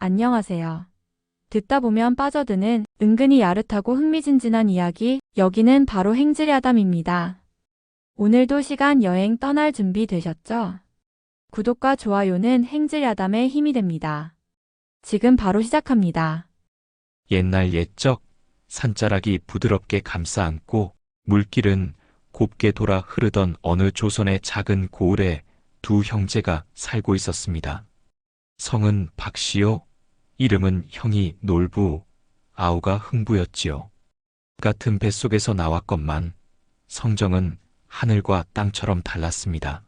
안녕하세요. 듣다 보면 빠져드는 은근히 야릇하고 흥미진진한 이야기, 여기는 바로 행즈리아담입니다. 오늘도 시간 여행 떠날 준비 되셨죠? 구독과 좋아요는 행즈리아담의 힘이 됩니다. 지금 바로 시작합니다. 옛날 옛적 산자락이 부드럽게 감싸 안고 물길은 곱게 돌아 흐르던 어느 조선의 작은 고을에 두 형제가 살고 있었습니다. 성은 박씨요, 이름은 형이 놀부, 아우가 흥부였지요. 같은 뱃속에서 나왔건만 성정은 하늘과 땅처럼 달랐습니다.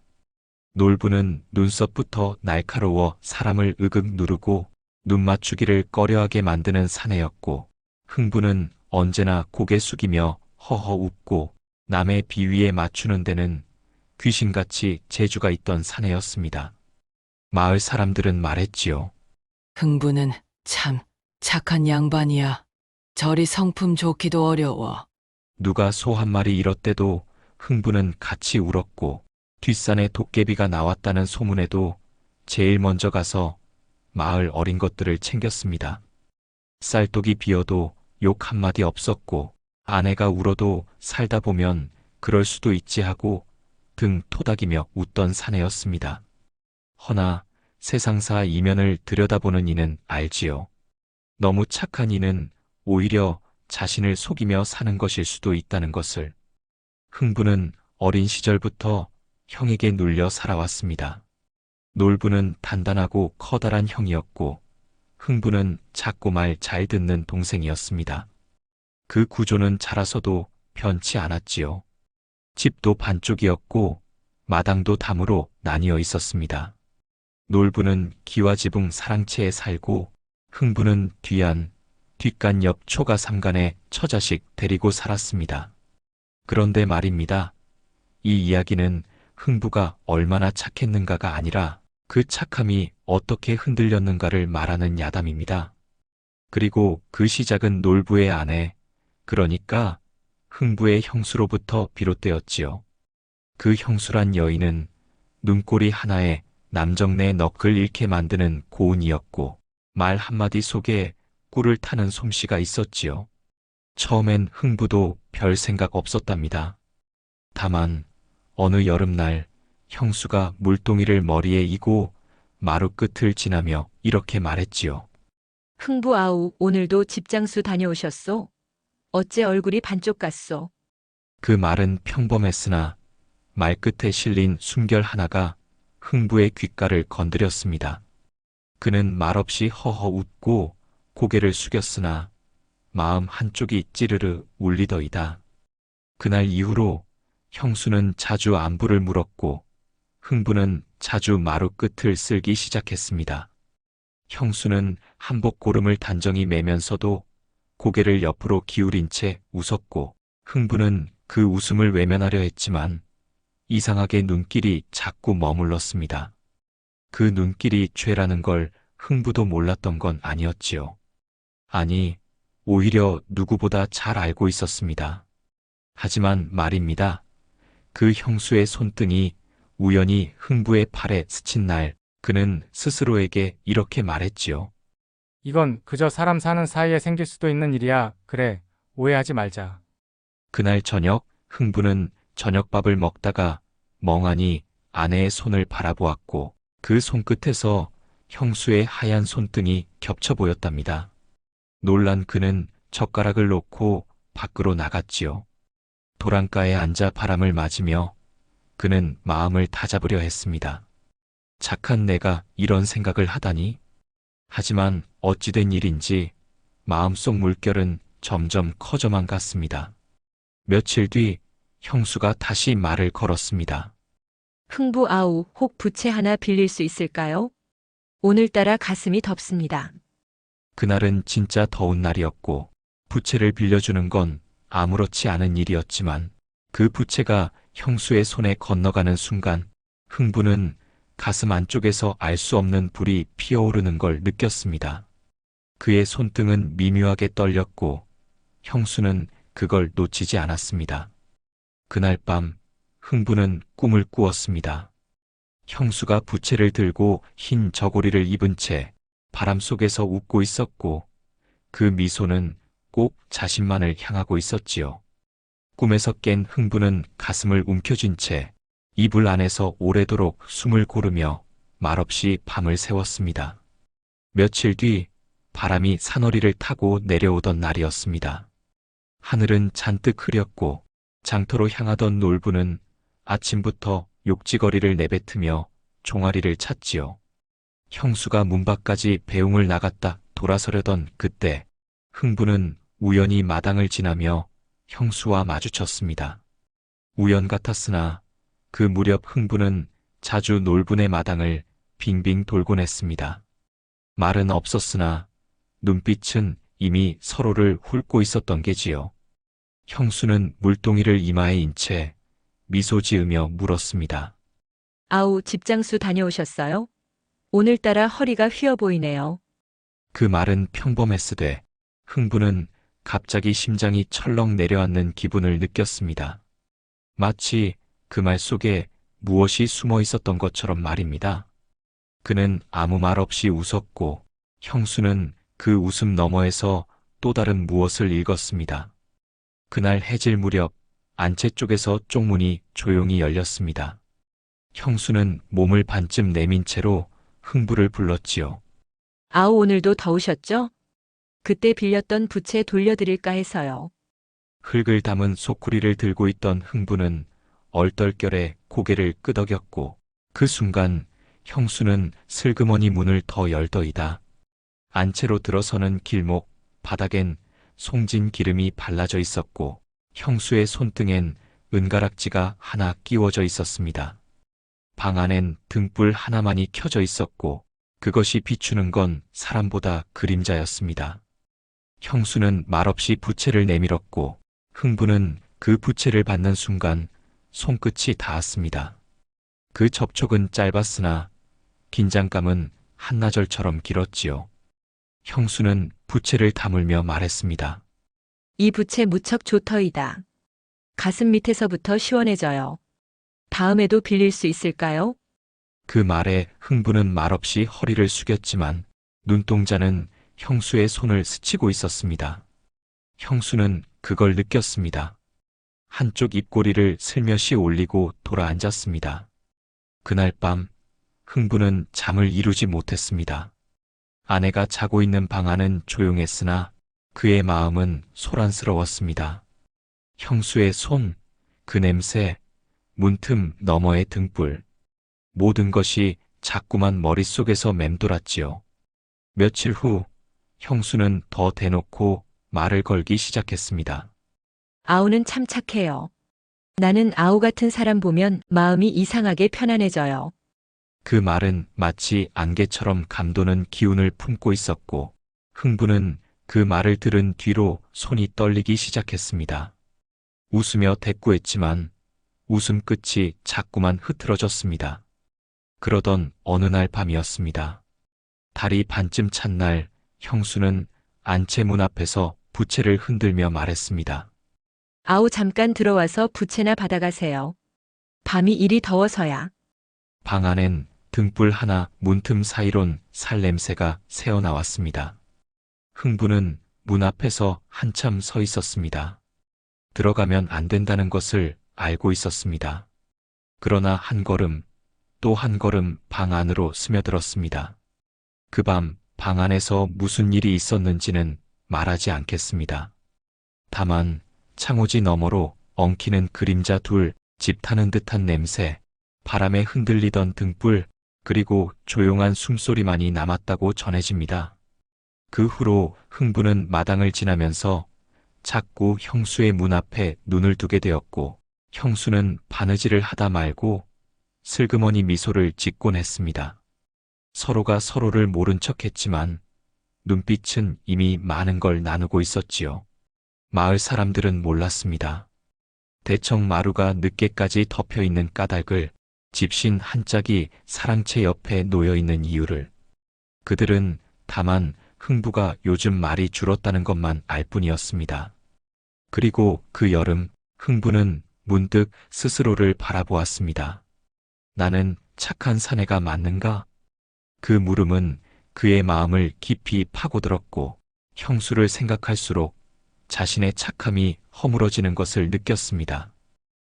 놀부는 눈썹부터 날카로워 사람을 으극 누르고 눈 맞추기를 꺼려하게 만드는 사내였고, 흥부는 언제나 고개 숙이며 허허 웃고 남의 비위에 맞추는 데는 귀신같이 재주가 있던 사내였습니다. 마을 사람들은 말했지요. 흥부는 참 착한 양반이야. 저리 성품 좋기도 어려워. 누가 소 한 마리 잃었대도 흥부는 같이 울었고, 뒷산에 도깨비가 나왔다는 소문에도 제일 먼저 가서 마을 어린 것들을 챙겼습니다. 쌀독이 비어도 욕 한마디 없었고, 아내가 울어도 살다 보면 그럴 수도 있지 하고 등 토닥이며 웃던 사내였습니다. 허나 세상사 이면을 들여다보는 이는 알지요. 너무 착한 이는 오히려 자신을 속이며 사는 것일 수도 있다는 것을. 흥부는 어린 시절부터 형에게 눌려 살아왔습니다. 놀부는 단단하고 커다란 형이었고, 흥부는 작고 말 잘 듣는 동생이었습니다. 그 구조는 자라서도 변치 않았지요. 집도 반쪽이었고 마당도 담으로 나뉘어 있었습니다. 놀부는 기와지붕 사랑채에 살고, 흥부는 뒤안, 뒷간 옆 초가 삼간에 처자식 데리고 살았습니다. 그런데 말입니다. 이 이야기는 흥부가 얼마나 착했는가가 아니라 그 착함이 어떻게 흔들렸는가를 말하는 야담입니다. 그리고 그 시작은 놀부의 아내, 그러니까 흥부의 형수로부터 비롯되었지요. 그 형수란 여인은 눈꼬리 하나에 남정네 넋을 잃게 만드는 고운이었고, 말 한마디 속에 꿀을 타는 솜씨가 있었지요. 처음엔 흥부도 별 생각 없었답니다. 다만 어느 여름날 형수가 물동이를 머리에 이고 마루 끝을 지나며 이렇게 말했지요. 흥부 아우, 오늘도 집장수 다녀오셨소? 어째 얼굴이 반쪽 같소? 그 말은 평범했으나 말끝에 실린 숨결 하나가 흥부의 귓가를 건드렸습니다. 그는 말없이 허허 웃고 고개를 숙였으나 마음 한쪽이 찌르르 울리더이다. 그날 이후로 형수는 자주 안부를 물었고, 흥부는 자주 마루 끝을 쓸기 시작했습니다. 형수는 한복 고름을 단정히 매면서도 고개를 옆으로 기울인 채 웃었고, 흥부는 그 웃음을 외면하려 했지만 이상하게 눈길이 자꾸 머물렀습니다. 그 눈길이 죄라는 걸 흥부도 몰랐던 건 아니었지요. 아니, 오히려 누구보다 잘 알고 있었습니다. 하지만 말입니다. 그 형수의 손등이 우연히 흥부의 팔에 스친 날, 그는 스스로에게 이렇게 말했지요. 이건 그저 사람 사는 사이에 생길 수도 있는 일이야. 그래, 오해하지 말자. 그날 저녁, 흥부는 저녁밥을 먹다가 멍하니 아내의 손을 바라보았고, 그 손끝에서 형수의 하얀 손등이 겹쳐 보였답니다. 놀란 그는 젓가락을 놓고 밖으로 나갔지요. 도랑가에 앉아 바람을 맞으며 그는 마음을 다잡으려 했습니다. 착한 내가 이런 생각을 하다니? 하지만 어찌된 일인지 마음속 물결은 점점 커져만 갔습니다. 며칠 뒤 형수가 다시 말을 걸었습니다. 흥부 아우, 혹 부채 하나 빌릴 수 있을까요? 오늘따라 가슴이 덥습니다. 그날은 진짜 더운 날이었고, 부채를 빌려주는 건 아무렇지 않은 일이었지만, 그 부채가 형수의 손에 건너가는 순간 흥부는 가슴 안쪽에서 알 수 없는 불이 피어오르는 걸 느꼈습니다. 그의 손등은 미묘하게 떨렸고 형수는 그걸 놓치지 않았습니다. 그날 밤 흥부는 꿈을 꾸었습니다. 형수가 부채를 들고 흰 저고리를 입은 채 바람 속에서 웃고 있었고 그 미소는 꼭 자신만을 향하고 있었지요. 꿈에서 깬 흥부는 가슴을 움켜쥔 채 이불 안에서 오래도록 숨을 고르며 말없이 밤을 새웠습니다. 며칠 뒤 바람이 산허리를 타고 내려오던 날이었습니다. 하늘은 잔뜩 흐렸고 장터로 향하던 놀부는 아침부터 욕지거리를 내뱉으며 종아리를 찼지요. 형수가 문 밖까지 배웅을 나갔다 돌아서려던 그때 흥부는 우연히 마당을 지나며 형수와 마주쳤습니다. 우연 같았으나 그 무렵 흥부는 자주 놀분의 마당을 빙빙 돌곤 했습니다. 말은 없었으나 눈빛은 이미 서로를 훑고 있었던 게지요. 형수는 물동이를 이마에 인 채 미소 지으며 물었습니다. 아우, 집장수 다녀오셨어요? 오늘따라 허리가 휘어 보이네요. 그 말은 평범했으되 흥부는 갑자기 심장이 철렁 내려앉는 기분을 느꼈습니다. 마치 그 말 속에 무엇이 숨어 있었던 것처럼 말입니다. 그는 아무 말 없이 웃었고 형수는 그 웃음 너머에서 또 다른 무엇을 읽었습니다. 그날 해질 무렵 안채 쪽에서 쪽문이 조용히 열렸습니다. 형수는 몸을 반쯤 내민 채로 흥부를 불렀지요. 아우, 오늘도 더우셨죠? 그때 빌렸던 부채 돌려드릴까 해서요. 흙을 담은 소쿠리를 들고 있던 흥부는 얼떨결에 고개를 끄덕였고 그 순간 형수는 슬그머니 문을 더 열더이다. 안채로 들어서는 길목 바닥엔 송진 기름이 발라져 있었고 형수의 손등엔 은가락지가 하나 끼워져 있었습니다. 방 안엔 등불 하나만이 켜져 있었고 그것이 비추는 건 사람보다 그림자였습니다. 형수는 말없이 부채를 내밀었고 흥부는 그 부채를 받는 순간 손끝이 닿았습니다. 그 접촉은 짧았으나 긴장감은 한나절처럼 길었지요. 형수는 부채를 다물며 말했습니다. 이 부채 무척 좋더이다. 가슴 밑에서부터 시원해져요. 다음에도 빌릴 수 있을까요? 그 말에 흥부는 말없이 허리를 숙였지만 눈동자는 형수의 손을 스치고 있었습니다. 형수는 그걸 느꼈습니다. 한쪽 입꼬리를 슬며시 올리고 돌아앉았습니다. 그날 밤 흥부는 잠을 이루지 못했습니다. 아내가 자고 있는 방 안은 조용했으나 그의 마음은 소란스러웠습니다. 형수의 손, 그 냄새, 문틈 너머의 등불, 모든 것이 자꾸만 머릿속에서 맴돌았지요. 며칠 후 형수는 더 대놓고 말을 걸기 시작했습니다. 아우는 참 착해요. 나는 아우 같은 사람 보면 마음이 이상하게 편안해져요. 그 말은 마치 안개처럼 감도는 기운을 품고 있었고 흥부는 그 말을 들은 뒤로 손이 떨리기 시작했습니다. 웃으며 대꾸했지만 웃음 끝이 자꾸만 흐트러졌습니다. 그러던 어느 날 밤이었습니다. 달이 반쯤 찬 날 형수는 안채 문 앞에서 부채를 흔들며 말했습니다. 아우, 잠깐 들어와서 부채나 받아가세요. 밤이 이리 더워서야. 방 안엔 등불 하나 문틈 사이론 살 냄새가 새어나왔습니다. 흥부는 문 앞에서 한참 서 있었습니다. 들어가면 안 된다는 것을 알고 있었습니다. 그러나 한 걸음, 또 한 걸음 방 안으로 스며들었습니다. 그 밤 방 안에서 무슨 일이 있었는지는 말하지 않겠습니다. 다만 창호지 너머로 엉키는 그림자 둘, 집 타는 듯한 냄새, 바람에 흔들리던 등불, 그리고 조용한 숨소리만이 남았다고 전해집니다. 그 후로 흥부는 마당을 지나면서 자꾸 형수의 문 앞에 눈을 두게 되었고 형수는 바느질을 하다 말고 슬그머니 미소를 짓곤 했습니다. 서로가 서로를 모른 척했지만 눈빛은 이미 많은 걸 나누고 있었지요. 마을 사람들은 몰랐습니다. 대청 마루가 늦게까지 덮여있는 까닭을, 집신 한 짝이 사랑채 옆에 놓여있는 이유를. 그들은 다만 흥부가 요즘 말이 줄었다는 것만 알 뿐이었습니다. 그리고 그 여름 흥부는 문득 스스로를 바라보았습니다. 나는 착한 사내가 맞는가? 그 물음은 그의 마음을 깊이 파고들었고 형수를 생각할수록 자신의 착함이 허물어지는 것을 느꼈습니다.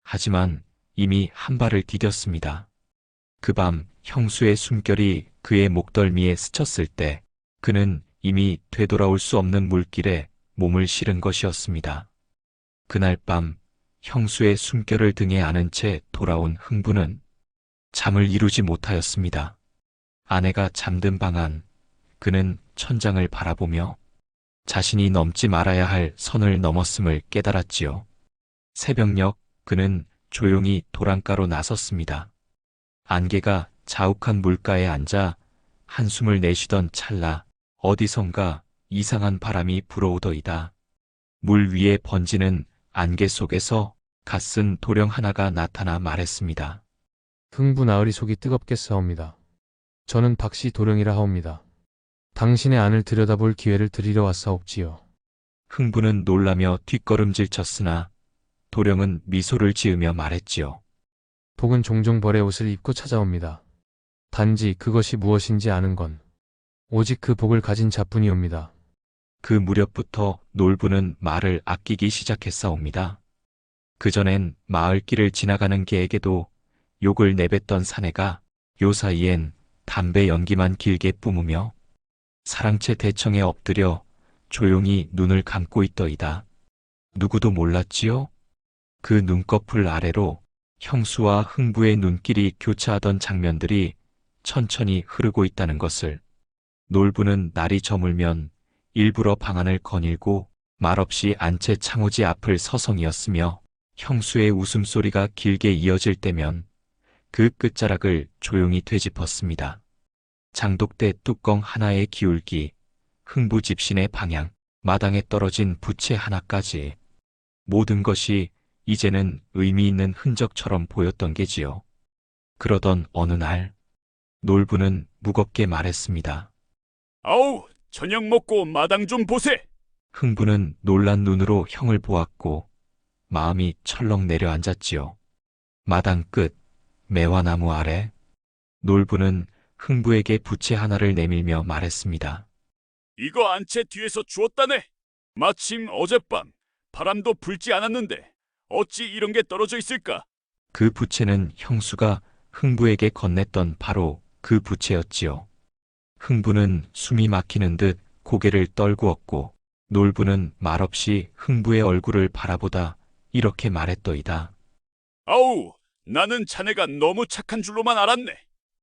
하지만 이미 한 발을 디뎠습니다. 그 밤 형수의 숨결이 그의 목덜미에 스쳤을 때 그는 이미 되돌아올 수 없는 물길에 몸을 실은 것이었습니다. 그날 밤 형수의 숨결을 등에 안은 채 돌아온 흥부는 잠을 이루지 못하였습니다. 아내가 잠든 방 안, 그는 천장을 바라보며 자신이 넘지 말아야 할 선을 넘었음을 깨달았지요. 새벽녘 그는 조용히 도랑가로 나섰습니다. 안개가 자욱한 물가에 앉아 한숨을 내쉬던 찰나 어디선가 이상한 바람이 불어오더이다. 물 위에 번지는 안개 속에서 갓쓴 도령 하나가 나타나 말했습니다. 흥부 나으리 속이 뜨겁겠사옵니다. 저는 박씨 도령이라 하옵니다. 당신의 안을 들여다볼 기회를 드리러 왔사옵지요. 흥부는 놀라며 뒷걸음질 쳤으나 도령은 미소를 지으며 말했지요. 복은 종종 벌의 옷을 입고 찾아옵니다. 단지 그것이 무엇인지 아는 건 오직 그 복을 가진 자뿐이옵니다. 그 무렵부터 놀부는 말을 아끼기 시작했사옵니다. 그전엔 마을길을 지나가는 개에게도 욕을 내뱉던 사내가 요 사이엔 담배 연기만 길게 뿜으며 사랑채 대청에 엎드려 조용히 눈을 감고 있더이다. 누구도 몰랐지요? 그 눈꺼풀 아래로 형수와 흥부의 눈길이 교차하던 장면들이 천천히 흐르고 있다는 것을. 놀부는 날이 저물면 일부러 방안을 거닐고 말없이 안채 창호지 앞을 서성이었으며 형수의 웃음소리가 길게 이어질 때면 그 끝자락을 조용히 되짚었습니다. 장독대 뚜껑 하나의 기울기, 흥부 집신의 방향, 마당에 떨어진 부채 하나까지 모든 것이 이제는 의미 있는 흔적처럼 보였던 게지요. 그러던 어느 날 놀부는 무겁게 말했습니다. 아우, 저녁 먹고 마당 좀 보세. 흥부는 놀란 눈으로 형을 보았고 마음이 철렁 내려앉았지요. 마당 끝 매화나무 아래 놀부는 흥부에게 부채 하나를 내밀며 말했습니다. 이거 안채 뒤에서 주웠다네. 마침 어젯밤 바람도 불지 않았는데 어찌 이런 게 떨어져 있을까? 그 부채는 형수가 흥부에게 건넸던 바로 그 부채였지요. 흥부는 숨이 막히는 듯 고개를 떨구었고 놀부는 말없이 흥부의 얼굴을 바라보다 이렇게 말했더이다. 아우, 나는 자네가 너무 착한 줄로만 알았네.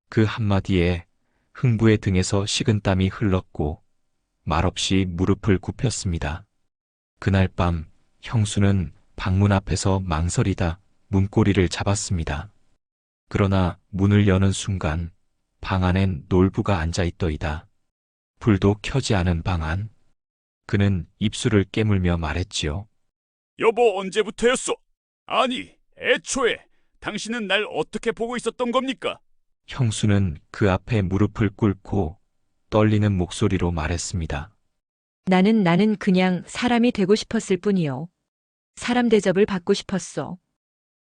그 한마디에 흥부의 등에서 식은땀이 흘렀고 말없이 무릎을 굽혔습니다. 그날 밤 형수는 방문 앞에서 망설이다 문고리를 잡았습니다. 그러나 문을 여는 순간 방 안엔 놀부가 앉아 있더이다. 불도 켜지 않은 방 안. 그는 입술을 깨물며 말했지요. 여보, 언제부터였어? 아니, 애초에 당신은 날 어떻게 보고 있었던 겁니까? 형수는 그 앞에 무릎을 꿇고 떨리는 목소리로 말했습니다. 나는 그냥 사람이 되고 싶었을 뿐이요. 사람 대접을 받고 싶었어.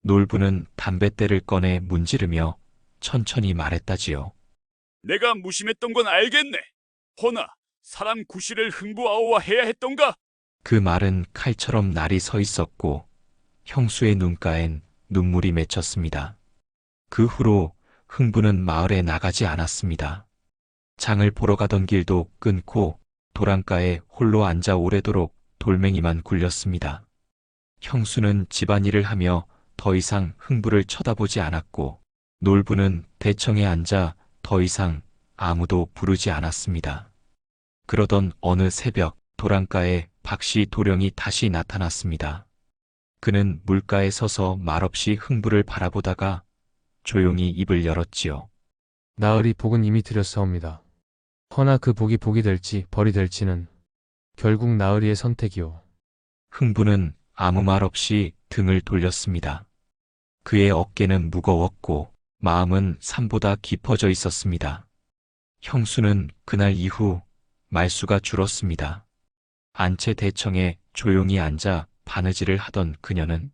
놀부는 담뱃대를 꺼내 문지르며 천천히 말했다지요. 내가 무심했던 건 알겠네. 허나 사람 구실을 흥부아오와 해야 했던가? 그 말은 칼처럼 날이 서 있었고 형수의 눈가엔 눈물이 맺혔습니다. 그 후로 흥부는 마을에 나가지 않았습니다. 장을 보러 가던 길도 끊고 도랑가에 홀로 앉아 오래도록 돌멩이만 굴렸습니다. 형수는 집안일을 하며 더 이상 흥부를 쳐다보지 않았고 놀부는 대청에 앉아 더 이상 아무도 부르지 않았습니다. 그러던 어느 새벽 도랑가에 박씨 도령이 다시 나타났습니다. 그는 물가에 서서 말없이 흥부를 바라보다가 조용히 입을 열었지요. 나으리 복은 이미 드렸사옵니다. 허나 그 복이 복이 될지 벌이 될지는 결국 나으리의 선택이오. 흥부는 아무 말 없이 등을 돌렸습니다. 그의 어깨는 무거웠고 마음은 산보다 깊어져 있었습니다. 형수는 그날 이후 말수가 줄었습니다. 안채 대청에 조용히 앉아 바느질을 하던 그녀는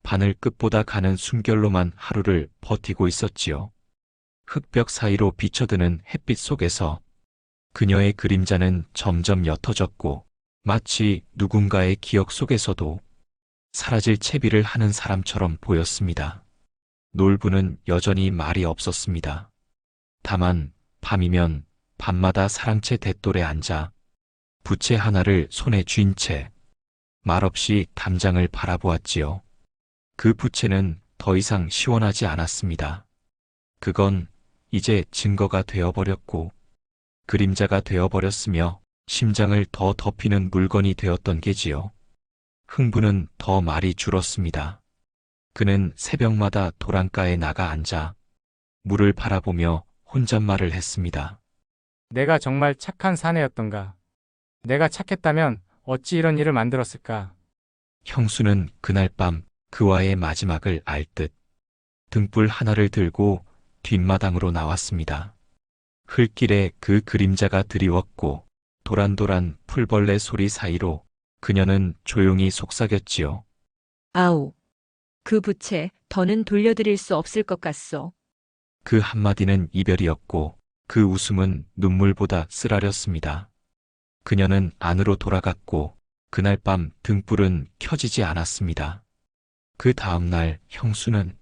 바늘 끝보다 가는 숨결로만 하루를 버티고 있었지요. 흙벽 사이로 비쳐드는 햇빛 속에서 그녀의 그림자는 점점 옅어졌고 마치 누군가의 기억 속에서도 사라질 채비를 하는 사람처럼 보였습니다. 놀부는 여전히 말이 없었습니다. 다만 밤이면 밤마다 사랑채 돛돌에 앉아 부채 하나를 손에 쥔 채 말없이 담장을 바라보았지요. 그 부채는 더 이상 시원하지 않았습니다. 그건 이제 증거가 되어버렸고 그림자가 되어버렸으며 심장을 더 덮이는 물건이 되었던 게지요. 흥부는 더 말이 줄었습니다. 그는 새벽마다 도랑가에 나가 앉아 물을 바라보며 혼잣말을 했습니다. 내가 정말 착한 사내였던가. 내가 착했다면 어찌 이런 일을 만들었을까. 형수는 그날 밤 그와의 마지막을 알 듯 등불 하나를 들고 뒷마당으로 나왔습니다. 흘길에 그 그림자가 드리웠고 도란도란 풀벌레 소리 사이로 그녀는 조용히 속삭였지요. 아우, 그 부채 더는 돌려드릴 수 없을 것 같소. 그 한마디는 이별이었고 그 웃음은 눈물보다 쓰라렸습니다. 그녀는 안으로 돌아갔고 그날 밤 등불은 켜지지 않았습니다. 그 다음날 형수는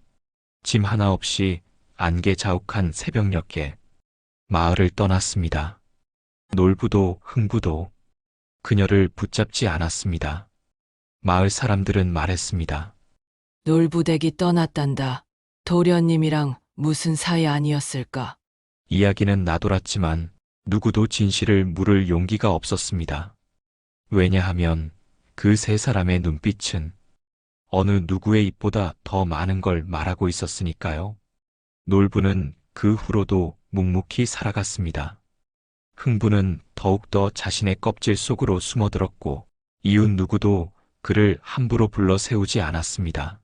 짐 하나 없이 안개 자욱한 새벽녘에 마을을 떠났습니다. 놀부도 흥부도 그녀를 붙잡지 않았습니다. 마을 사람들은 말했습니다. 놀부댁이 떠났단다. 도련님이랑 무슨 사이 아니었을까? 이야기는 나돌았지만 누구도 진실을 물을 용기가 없었습니다. 왜냐하면 그 세 사람의 눈빛은 어느 누구의 입보다 더 많은 걸 말하고 있었으니까요. 놀부는 그 후로도 묵묵히 살아갔습니다. 흥부는 더욱더 자신의 껍질 속으로 숨어들었고 이웃 누구도 그를 함부로 불러 세우지 않았습니다.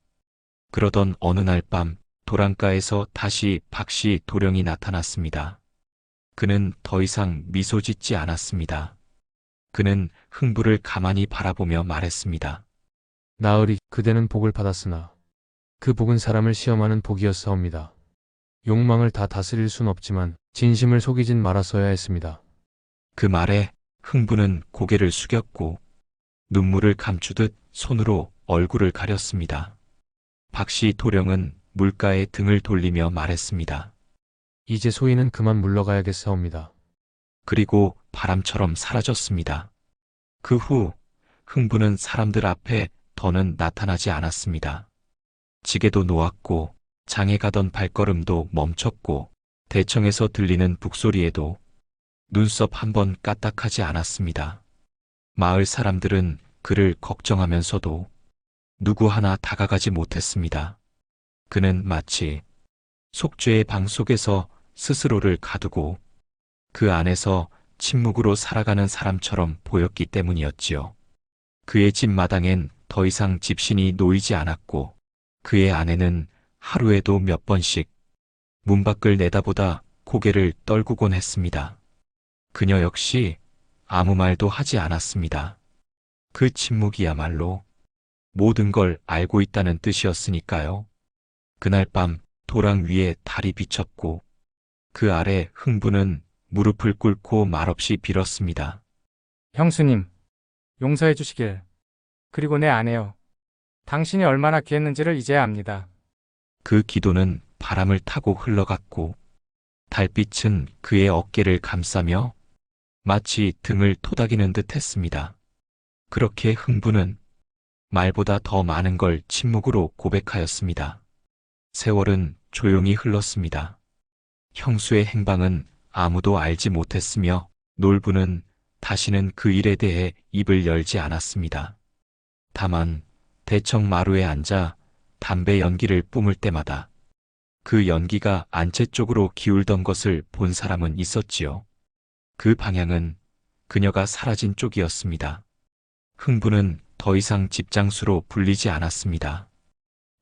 그러던 어느 날 밤 도랑가에서 다시 박씨 도령이 나타났습니다. 그는 더 이상 미소 짓지 않았습니다. 그는 흥부를 가만히 바라보며 말했습니다. 나으리, 그대는 복을 받았으나 그 복은 사람을 시험하는 복이었사옵니다. 욕망을 다 다스릴 순 없지만 진심을 속이진 말았어야 했습니다. 그 말에 흥부는 고개를 숙였고 눈물을 감추듯 손으로 얼굴을 가렸습니다. 박씨 도령은 물가에 등을 돌리며 말했습니다. 이제 소희는 그만 물러가야겠사옵니다. 그리고 바람처럼 사라졌습니다. 그 후 흥부는 사람들 앞에 더는 나타나지 않았습니다. 지게도 놓았고 장에 가던 발걸음도 멈췄고 대청에서 들리는 북소리에도 눈썹 한 번 까딱하지 않았습니다. 마을 사람들은 그를 걱정하면서도 누구 하나 다가가지 못했습니다. 그는 마치 속죄의 방 속에서 스스로를 가두고 그 안에서 침묵으로 살아가는 사람처럼 보였기 때문이었지요. 그의 집 마당엔 더 이상 집신이 놓이지 않았고 그의 아내는 하루에도 몇 번씩 문 밖을 내다보다 고개를 떨구곤 했습니다. 그녀 역시 아무 말도 하지 않았습니다. 그 침묵이야말로 모든 걸 알고 있다는 뜻이었으니까요. 그날 밤 도랑 위에 달이 비쳤고 그 아래 흥부는 무릎을 꿇고 말없이 빌었습니다. 형수님, 용서해 주시길. 그리고 내 아내요. 당신이 얼마나 귀했는지를 이제야 압니다. 그 기도는 바람을 타고 흘러갔고 달빛은 그의 어깨를 감싸며 마치 등을 토닥이는 듯 했습니다. 그렇게 흥부는 말보다 더 많은 걸 침묵으로 고백하였습니다. 세월은 조용히 흘렀습니다. 형수의 행방은 아무도 알지 못했으며 놀부는 다시는 그 일에 대해 입을 열지 않았습니다. 다만 대청 마루에 앉아 담배 연기를 뿜을 때마다 그 연기가 안채 쪽으로 기울던 것을 본 사람은 있었지요. 그 방향은 그녀가 사라진 쪽이었습니다. 흥부는 더 이상 집장수로 불리지 않았습니다.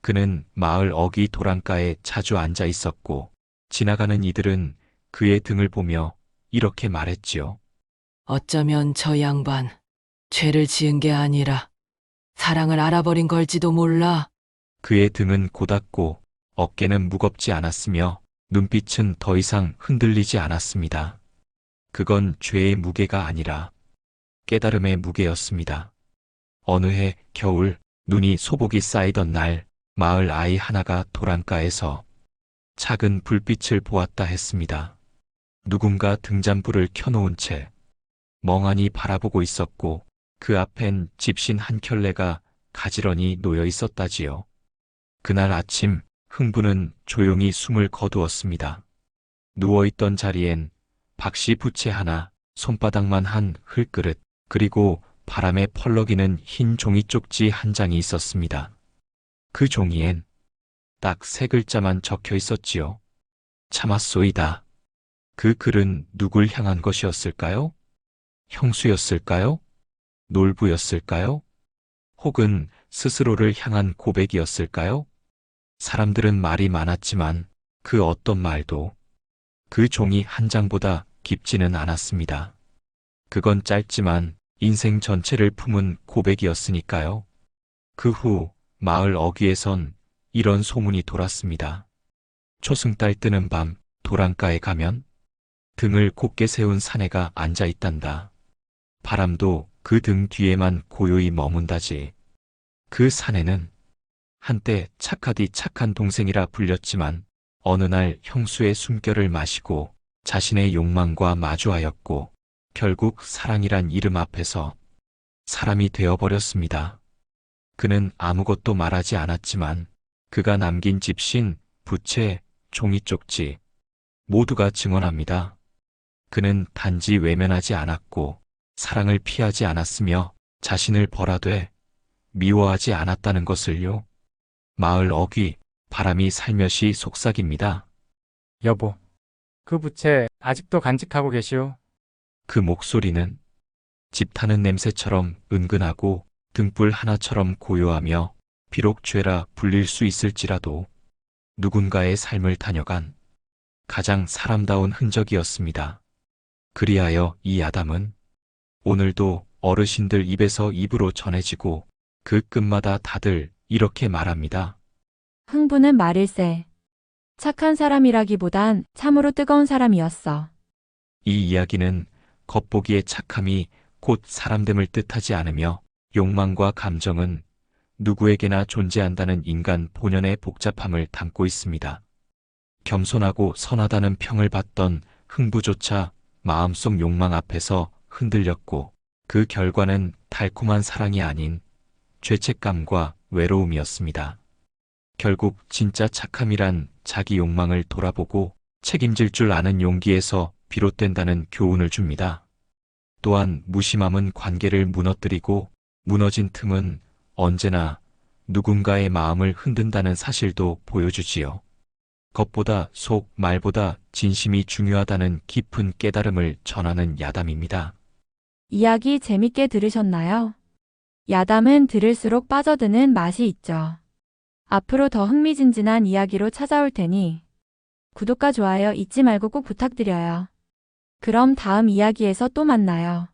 그는 마을 어귀 도랑가에 자주 앉아 있었고 지나가는 이들은 그의 등을 보며 이렇게 말했지요. 어쩌면 저 양반 죄를 지은 게 아니라 사랑을 알아버린 걸지도 몰라. 그의 등은 고닫고 어깨는 무겁지 않았으며 눈빛은 더 이상 흔들리지 않았습니다. 그건 죄의 무게가 아니라 깨달음의 무게였습니다. 어느 해 겨울 눈이 소복이 쌓이던 날 마을 아이 하나가 도랑가에서 작은 불빛을 보았다 했습니다. 누군가 등잔불을 켜놓은 채 멍하니 바라보고 있었고 그 앞엔 집신 한 켤레가 가지런히 놓여 있었다지요. 그날 아침 흥부는 조용히 숨을 거두었습니다. 누워있던 자리엔 박씨 부채 하나, 손바닥만 한 흙그릇, 그리고 바람에 펄럭이는 흰 종이 쪽지 한 장이 있었습니다. 그 종이엔 딱 3글자만 적혀 있었지요. 참았소이다. 그 글은 누굴 향한 것이었을까요? 형수였을까요? 놀부였을까요? 혹은 스스로를 향한 고백이었을까요? 사람들은 말이 많았지만 그 어떤 말도 그 종이 한 장보다 깊지는 않았습니다. 그건 짧지만 인생 전체를 품은 고백이었으니까요. 그 후 마을 어귀에선 이런 소문이 돌았습니다. 초승달 뜨는 밤 도랑가에 가면 등을 곧게 세운 사내가 앉아 있단다. 바람도 그 등 뒤에만 고요히 머문다지. 그 사내는 한때 착하디 착한 동생이라 불렸지만 어느 날 형수의 숨결을 마시고 자신의 욕망과 마주하였고 결국 사랑이란 이름 앞에서 사람이 되어버렸습니다. 그는 아무것도 말하지 않았지만 그가 남긴 집신, 부채, 종이 쪽지 모두가 증언합니다. 그는 단지 외면하지 않았고 사랑을 피하지 않았으며 자신을 벌하되 미워하지 않았다는 것을요. 마을 어귀, 바람이 살며시 속삭입니다. 여보, 그 부채 아직도 간직하고 계시오. 그 목소리는 집 타는 냄새처럼 은근하고 등불 하나처럼 고요하며 비록 죄라 불릴 수 있을지라도 누군가의 삶을 다녀간 가장 사람다운 흔적이었습니다. 그리하여 이 야담은 오늘도 어르신들 입에서 입으로 전해지고 그 끝마다 다들 이렇게 말합니다. 흥부는 말일세. 착한 사람이라기보단 참으로 뜨거운 사람이었어. 이 이야기는 겉보기의 착함이 곧 사람됨을 뜻하지 않으며 욕망과 감정은 누구에게나 존재한다는 인간 본연의 복잡함을 담고 있습니다. 겸손하고 선하다는 평을 받던 흥부조차 마음속 욕망 앞에서 흔들렸고 그 결과는 달콤한 사랑이 아닌 죄책감과 외로움이었습니다. 결국 진짜 착함이란 자기 욕망을 돌아보고 책임질 줄 아는 용기에서 비롯된다는 교훈을 줍니다. 또한 무심함은 관계를 무너뜨리고 무너진 틈은 언제나 누군가의 마음을 흔든다는 사실도 보여주지요. 겉보다 속, 말보다 진심이 중요하다는 깊은 깨달음을 전하는 야담입니다. 이야기 재밌게 들으셨나요? 야담은 들을수록 빠져드는 맛이 있죠. 앞으로 더 흥미진진한 이야기로 찾아올 테니 구독과 좋아요 잊지 말고 꼭 부탁드려요. 그럼 다음 이야기에서 또 만나요.